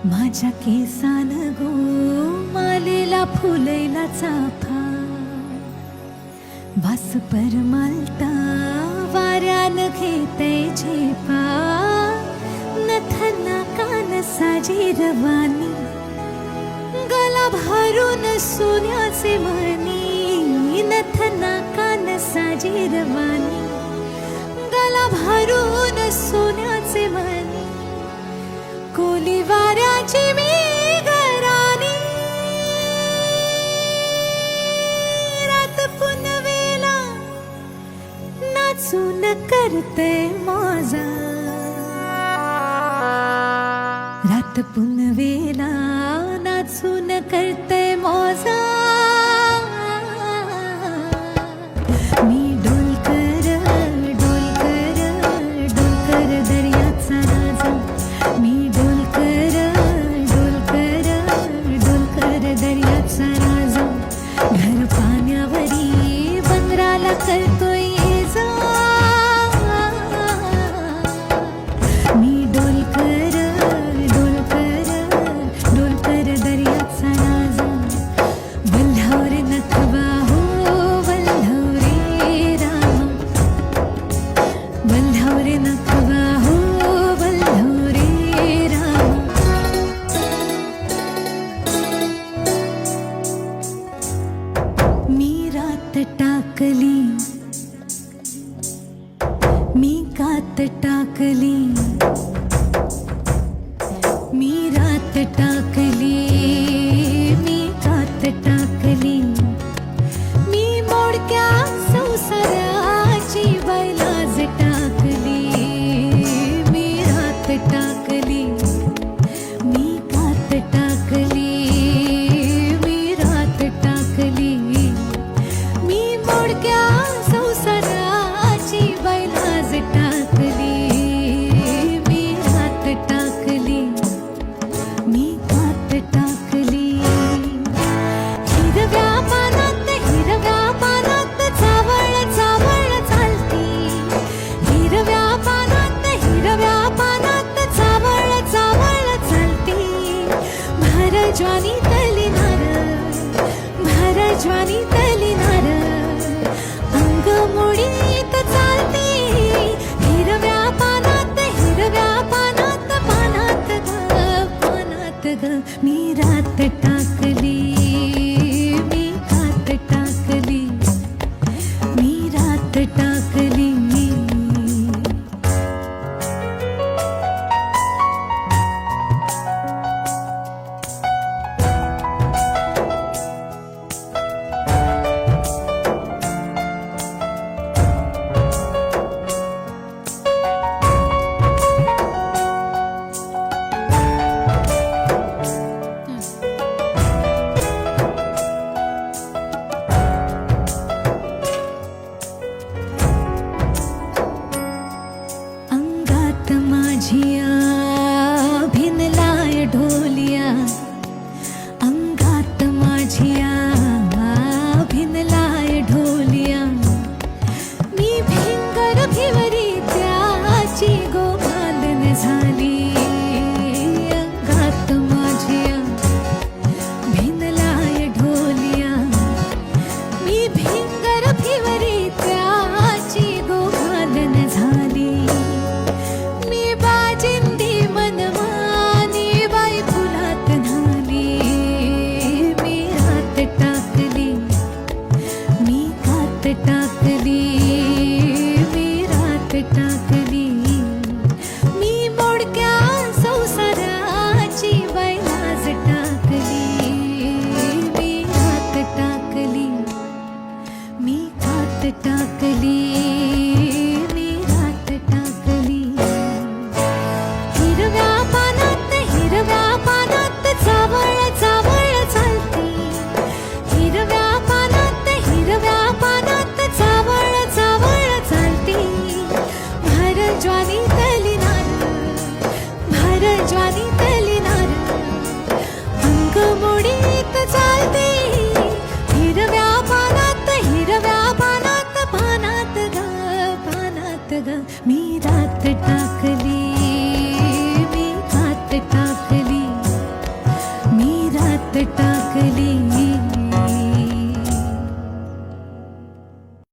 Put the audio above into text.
माझ्या केसान गो मालेला फुलेला चाफा वास परमालता वाऱ्यान घेते झेपा नथना कान साजी रवानी गला भरून सोन्याचे मणी नथना कान साजी रवानी गला भरून सोन्याचे मणी कोली वाऱ्याची मी घराणी रात पुनवेला नाचून करते मजा रात पुनवेला नाचून करते मजा मी डोलकर डोलकर डोलकर दर्याचा राजा मी डोलकर डोलकर डोलकर दर्याचा राजा घर पाण्यावरी बंदराला करतोय ये जा मी डोलकर डोलकर डोलकर दर्याचा राजा वल्हावर नखवा हो वल्हावर राम वल्हावर नखवा हो वल्हावर राम मी रात टाकली मी कात टाकली मी रात टाकली मी कात टाकली मी मोडक्या संसाराची बैलाज टाकली मी रात टाकली मी कात टाकली मी रात टाकली मी मोडक्या संसाराची बैलाज टाकली मी रात टाकली मी कात टाकली हिरव्या पानात चावळ चावळ चालती हिरव्या पानात चावळ चावळ चालती भरज्वानी तलिनार अंग मोडीत चालती हिरव्या पानात पानात ग मी रात टाकली